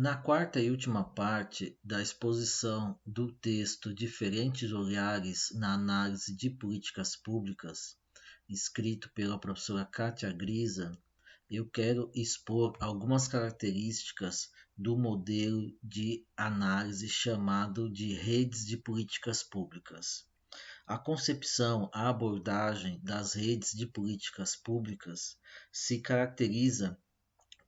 Na quarta e última parte da exposição do texto Diferentes Olhares na Análise de Políticas Públicas, escrito pela professora Kátia Grisa, eu quero expor algumas características do modelo de análise chamado de redes de políticas públicas. A concepção, a abordagem das redes de políticas públicas se caracteriza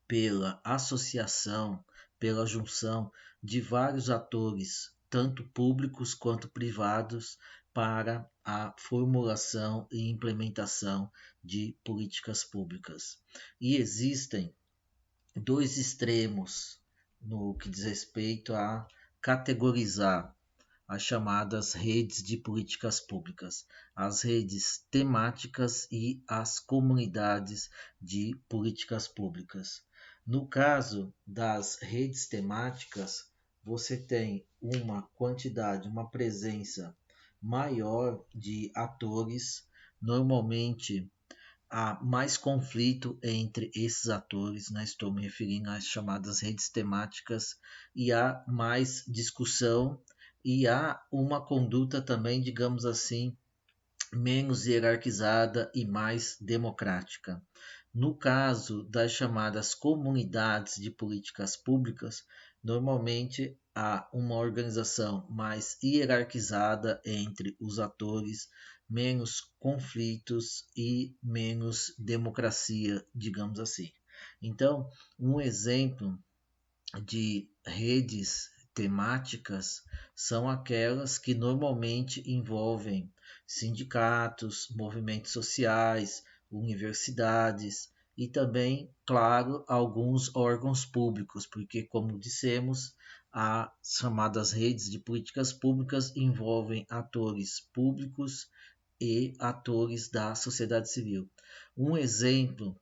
pela associação, pela junção de vários atores, tanto públicos quanto privados, para a formulação e implementação de políticas públicas. E existem dois extremos no que diz respeito a categorizar as chamadas redes de políticas públicas, as redes temáticas e as comunidades de políticas públicas. No caso das redes temáticas, você tem uma quantidade, uma presença maior de atores, normalmente há mais conflito entre esses atores, né? Estou me referindo às chamadas redes temáticas, e há mais discussão e há uma conduta também, digamos assim, menos hierarquizada e mais democrática. No caso das chamadas comunidades de políticas públicas, normalmente há uma organização mais hierarquizada entre os atores, menos conflitos e menos democracia, digamos assim. Então, um exemplo de redes temáticas são aquelas que normalmente envolvem sindicatos, movimentos sociais, universidades e também, claro, alguns órgãos públicos, porque, como dissemos, as chamadas redes de políticas públicas envolvem atores públicos e atores da sociedade civil. Um exemplo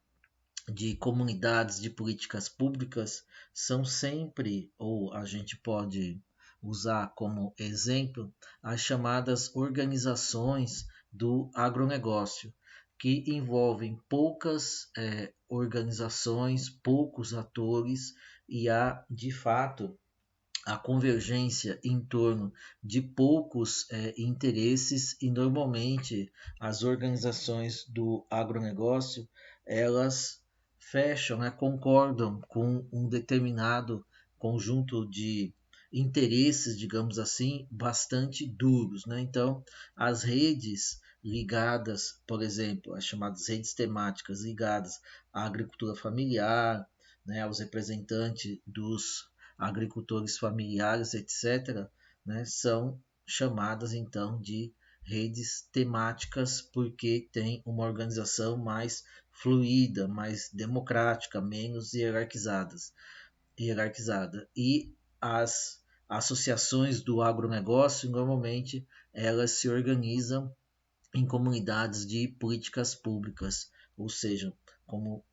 de comunidades de políticas públicas são sempre, ou a gente pode usar como exemplo, as chamadas organizações do agronegócio, que envolvem poucas organizações, poucos atores, e há, de fato, a convergência em torno de poucos interesses, e normalmente as organizações do agronegócio elas fecham, né, concordam com um determinado conjunto de interesses, digamos assim, bastante duros, né? Então, as redes ligadas, por exemplo, as chamadas redes temáticas ligadas à agricultura familiar, né, aos representantes dos agricultores familiares, etc., né, são chamadas então de redes temáticas porque tem uma organização mais fluida, mais democrática, menos hierarquizada. E as associações do agronegócio, normalmente, elas se organizam em comunidades de políticas públicas, ou seja, como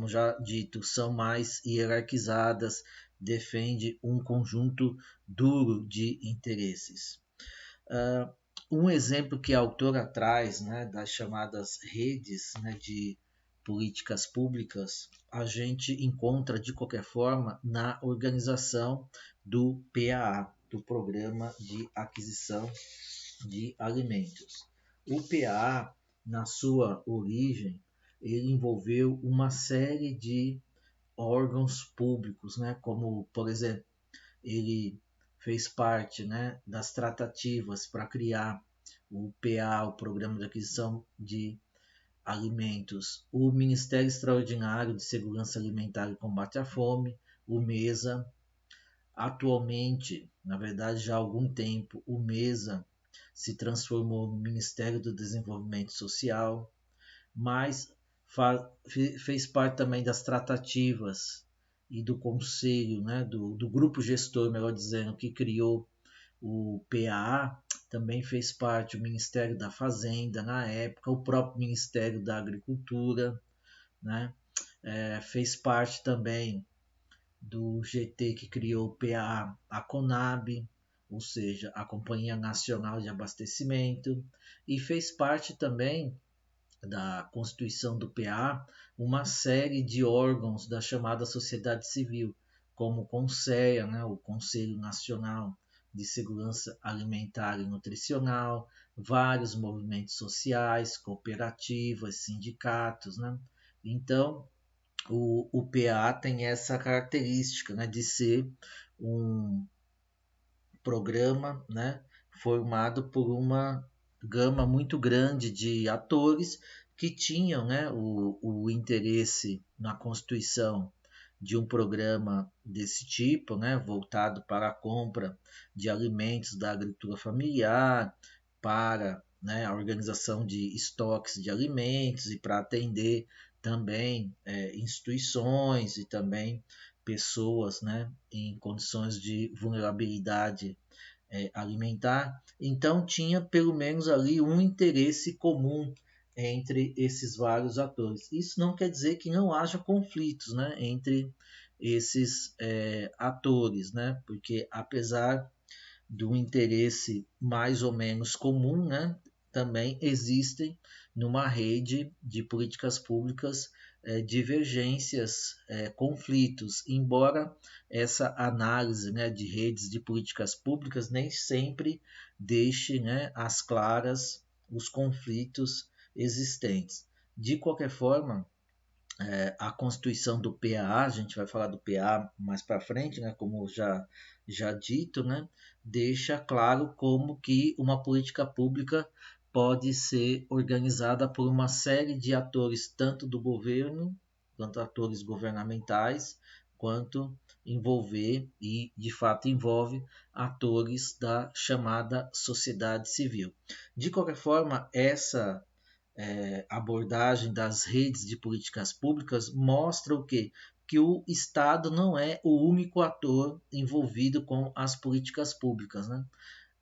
já dito, são mais hierarquizadas, defende um conjunto duro de interesses. Um exemplo que a autora traz, né, das chamadas redes, né, de políticas públicas, a gente encontra de qualquer forma na organização do PAA, do Programa de Aquisição de Alimentos. O PAA, na sua origem, ele envolveu uma série de órgãos públicos, né, como, por exemplo, ele fez parte, né, das tratativas para criar o PA, o Programa de Aquisição de Alimentos, o Ministério Extraordinário de Segurança Alimentar e Combate à Fome, o MESA. Atualmente, na verdade já há algum tempo, o MESA se transformou no Ministério do Desenvolvimento Social, mas fez parte também das tratativas e do conselho, né, do grupo gestor, melhor dizendo, que criou o PAA. Também fez parte o Ministério da Fazenda na época, o próprio Ministério da Agricultura, né, fez parte também do GT que criou o PAA, a Conab, ou seja, a Companhia Nacional de Abastecimento, e fez parte também da constituição do PA uma série de órgãos da chamada sociedade civil, como o CONSEA, né, o Conselho Nacional de Segurança Alimentar e Nutricional, vários movimentos sociais, cooperativas, sindicatos, né? Então, o PA tem essa característica, né, de ser um programa, né, formado por uma gama muito grande de atores que tinham, né, o interesse na constituição de um programa desse tipo, né, voltado para a compra de alimentos da agricultura familiar, para, né, a organização de estoques de alimentos e para atender também instituições e também pessoas, né, em condições de vulnerabilidade alimentar. Então tinha pelo menos ali um interesse comum entre esses vários atores. Isso não quer dizer que não haja conflitos, né, entre esses atores, né, porque apesar do interesse mais ou menos comum, né, também existem numa rede de políticas públicas divergências, conflitos, embora essa análise, né, de redes de políticas públicas nem sempre deixe, né, às claras os conflitos existentes. De qualquer forma, a constituição do PAA, a gente vai falar do PAA mais para frente, né, como já dito, né, deixa claro como que uma política pública pode ser organizada por uma série de atores, tanto do governo, quanto atores governamentais, quanto envolver, e de fato envolve, atores da chamada sociedade civil. De qualquer forma, essa abordagem das redes de políticas públicas mostra o quê? Que o Estado não é o único ator envolvido com as políticas públicas, né?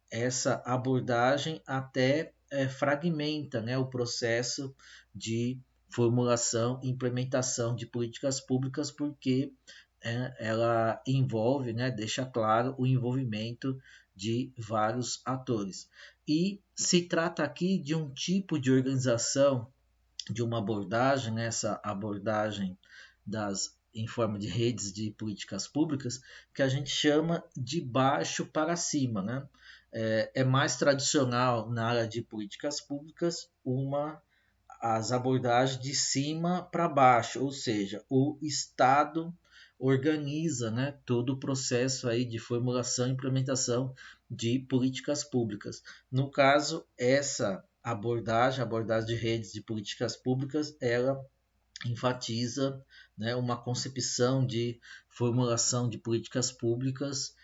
Essa abordagem até fragmenta, né, o processo de formulação e implementação de políticas públicas, porque ela envolve, né, deixa claro o envolvimento de vários atores. E se trata aqui de um tipo de organização, de uma abordagem, né, essa abordagem em forma de redes de políticas públicas, que a gente chama de baixo para cima, né? É mais tradicional na área de políticas públicas as abordagens de cima para baixo, ou seja, o Estado organiza, né, todo o processo aí de formulação e implementação de políticas públicas. No caso, essa abordagem, a abordagem de redes de políticas públicas, ela enfatiza, né, uma concepção de formulação de políticas públicas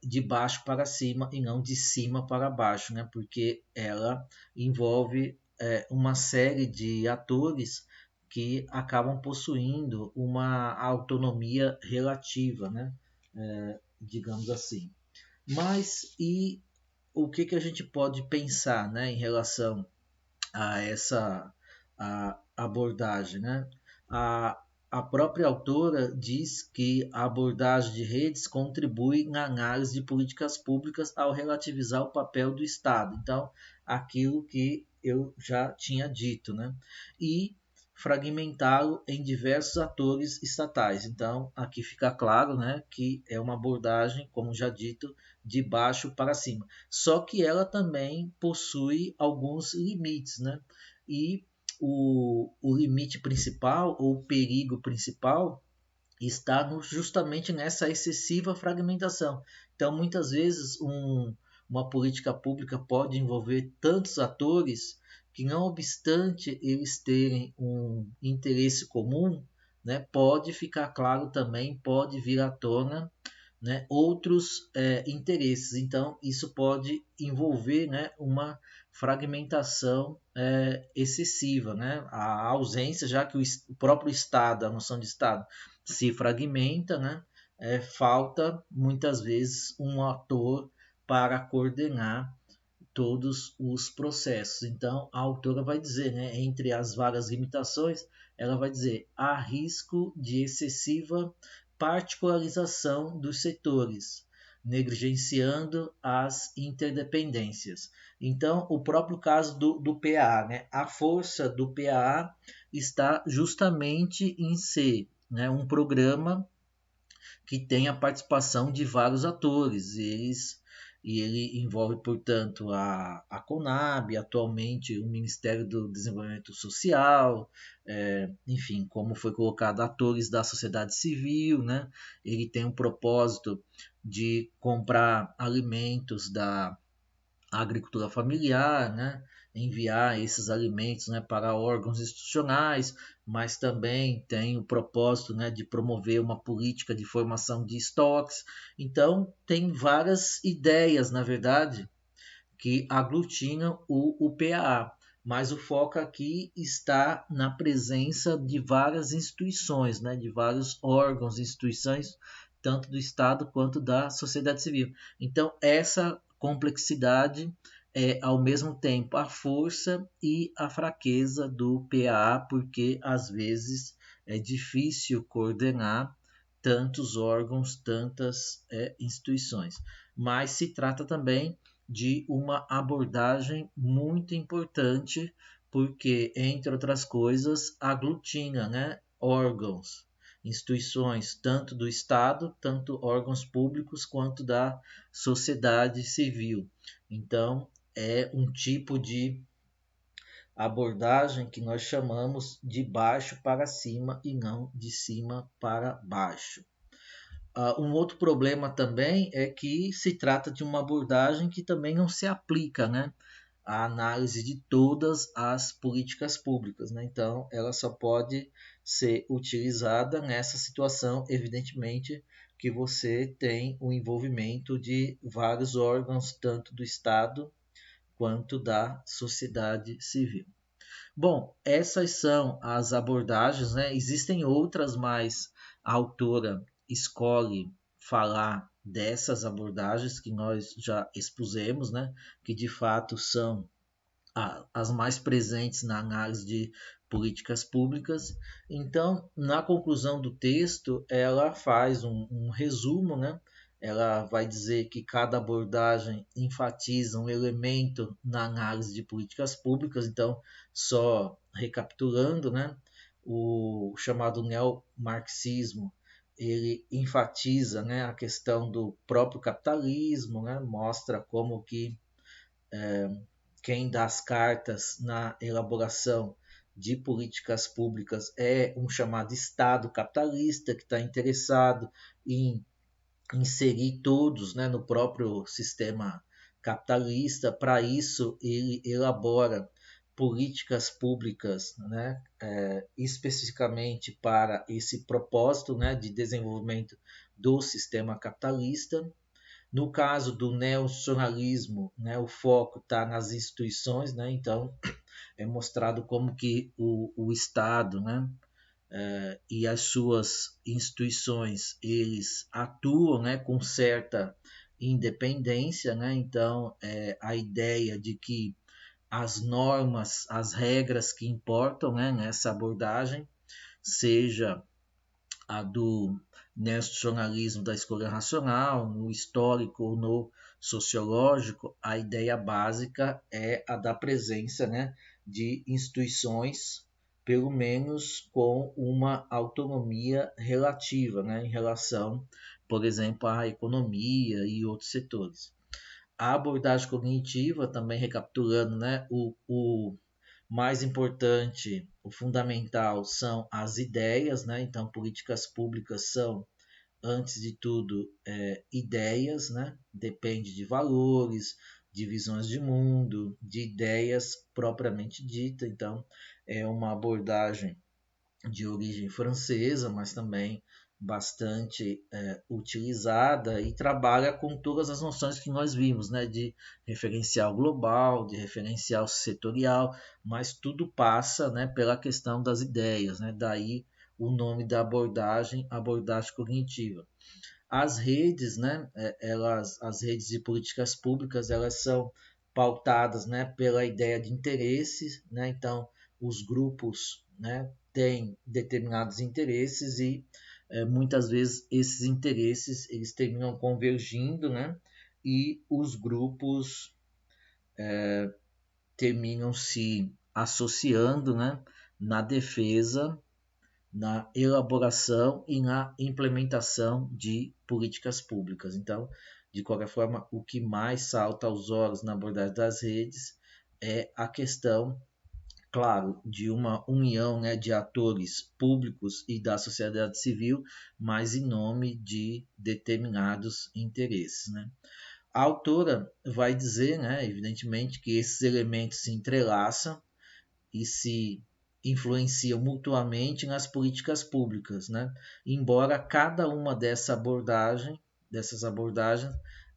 de baixo para cima e não de cima para baixo, né, porque ela envolve uma série de atores que acabam possuindo uma autonomia relativa, né, digamos assim. Mas e o que a gente pode pensar, né, em relação a essa abordagem, né? A, a própria autora diz que a abordagem de redes contribui na análise de políticas públicas ao relativizar o papel do Estado. Então, aquilo que eu já tinha dito, né? E fragmentá-lo em diversos atores estatais. Então, aqui fica claro, né, que é uma abordagem, como já dito, de baixo para cima. Só que ela também possui alguns limites, né? E o limite principal, ou o perigo principal, está justamente nessa excessiva fragmentação. Então, muitas vezes, uma política pública pode envolver tantos atores que, não obstante eles terem um interesse comum, né, pode ficar claro também, pode vir à tona, né, outros interesses. Então, isso pode envolver, né, uma fragmentação excessiva, né, a ausência, já que o próprio Estado, a noção de Estado, se fragmenta, né, falta muitas vezes um ator para coordenar todos os processos. Então, a autora vai dizer, né, entre as várias limitações, ela vai dizer: há risco de excessiva particularização dos setores, negligenciando as interdependências. Então, o próprio caso do PAA, né, a força do PAA está justamente em ser, né, um programa que tem a participação de vários atores. E ele envolve, portanto, a Conab, atualmente o Ministério do Desenvolvimento Social, enfim, como foi colocado, atores da sociedade civil, né? Ele tem um propósito de comprar alimentos da agricultura familiar, né? Enviar esses alimentos, né, para órgãos institucionais, mas também tem o propósito, né, de promover uma política de formação de estoques. Então, tem várias ideias, na verdade, que aglutinam o PAA, mas o foco aqui está na presença de várias instituições, né, de vários órgãos, instituições, tanto do Estado quanto da sociedade civil. Então, essa complexidade é, ao mesmo tempo, a força e a fraqueza do PAA, porque às vezes é difícil coordenar tantos órgãos, tantas instituições. Mas se trata também de uma abordagem muito importante, porque, entre outras coisas, aglutina, né, órgãos, instituições, tanto do Estado, tanto órgãos públicos, quanto da sociedade civil. Então, é um tipo de abordagem que nós chamamos de baixo para cima e não de cima para baixo. Um outro problema também é que se trata de uma abordagem que também não se aplica, né, à análise de todas as políticas públicas, né? Então, ela só pode ser utilizada nessa situação, evidentemente, que você tem o envolvimento de vários órgãos, tanto do Estado quanto da sociedade civil. Bom, essas são as abordagens, né? Existem outras, mas a autora escolhe falar dessas abordagens que nós já expusemos, né? Que de fato são as mais presentes na análise de políticas públicas. Então, na conclusão do texto, ela faz um resumo, né? Ela vai dizer que cada abordagem enfatiza um elemento na análise de políticas públicas. Então, só recapitulando, né? O chamado neomarxismo ele enfatiza, né, a questão do próprio capitalismo, né? Mostra como que quem dá as cartas na elaboração de políticas públicas é um chamado Estado capitalista que está interessado em inserir todos, né, no próprio sistema capitalista. Para isso, ele elabora políticas públicas, né, especificamente para esse propósito, né, de desenvolvimento do sistema capitalista. No caso do neonacionalismo, né, o foco está nas instituições, né, então é mostrado como que o Estado, né, e as suas instituições eles atuam, né, com certa independência, né, então a ideia de que as normas, as regras que importam, né, nessa abordagem, seja a do nacionalismo da escolha racional, no histórico ou no sociológico, a ideia básica é a da presença, né, de instituições, pelo menos com uma autonomia relativa, né, em relação, por exemplo, à economia e outros setores. A abordagem cognitiva, também recapitulando, né, o mais importante, o fundamental são as ideias, né? Então, políticas públicas são, antes de tudo, ideias, né? Depende de valores, de visões de mundo, de ideias propriamente dita. Então, é uma abordagem de origem francesa, mas também bastante utilizada e trabalha com todas as noções que nós vimos, né, de referencial global, de referencial setorial, mas tudo passa, né, pela questão das ideias, né, daí o nome da abordagem, abordagem cognitiva. As redes, né, as redes de políticas públicas, elas são pautadas, né, pela ideia de interesses, né, então os grupos, né, têm determinados interesses e muitas vezes esses interesses eles terminam convergindo, né, e os grupos terminam se associando, né, na defesa na elaboração e na implementação de políticas públicas. Então, de qualquer forma, o que mais salta aos olhos na abordagem das redes é a questão, claro, de uma união, né, de atores públicos e da sociedade civil, mas em nome de determinados interesses, né? A autora vai dizer, né, evidentemente, que esses elementos se entrelaçam e se influenciam mutuamente nas políticas públicas, né? Embora cada uma dessas abordagens,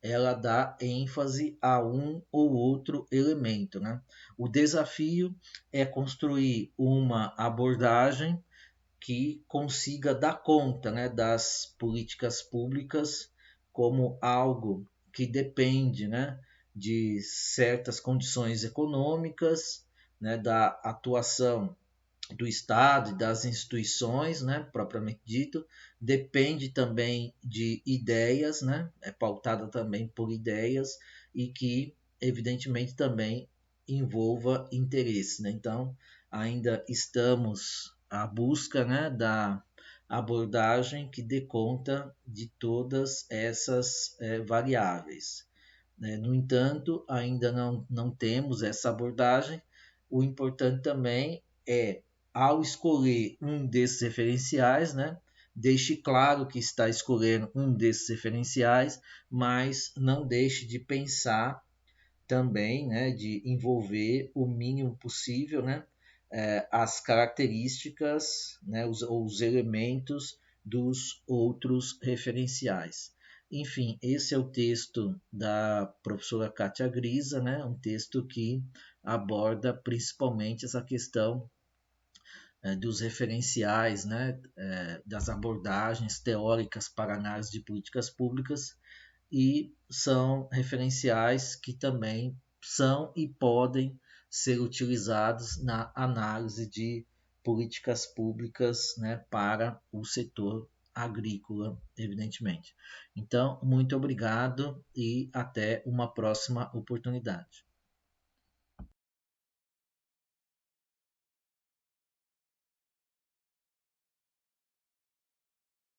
ela dá ênfase a um ou outro elemento, né? O desafio é construir uma abordagem que consiga dar conta, né, das políticas públicas como algo que depende, né, de certas condições econômicas, né, da atuação do Estado e das instituições, né, propriamente dito, depende também de ideias, né, é pautada também por ideias e que, evidentemente, também envolva interesse, né? Então, ainda estamos à busca, né, da abordagem que dê conta de todas essas variáveis, né? No entanto, ainda não temos essa abordagem. O importante também é, ao escolher um desses referenciais, né, deixe claro que está escolhendo um desses referenciais, mas não deixe de pensar também, né, de envolver o mínimo possível, né, as características, né, os elementos dos outros referenciais. Enfim, esse é o texto da professora Kátia Grisa, né, um texto que aborda principalmente essa questão dos referenciais, né, das abordagens teóricas para análise de políticas públicas, e são referenciais que também são e podem ser utilizados na análise de políticas públicas, né, para o setor agrícola, evidentemente. Então, muito obrigado e até uma próxima oportunidade.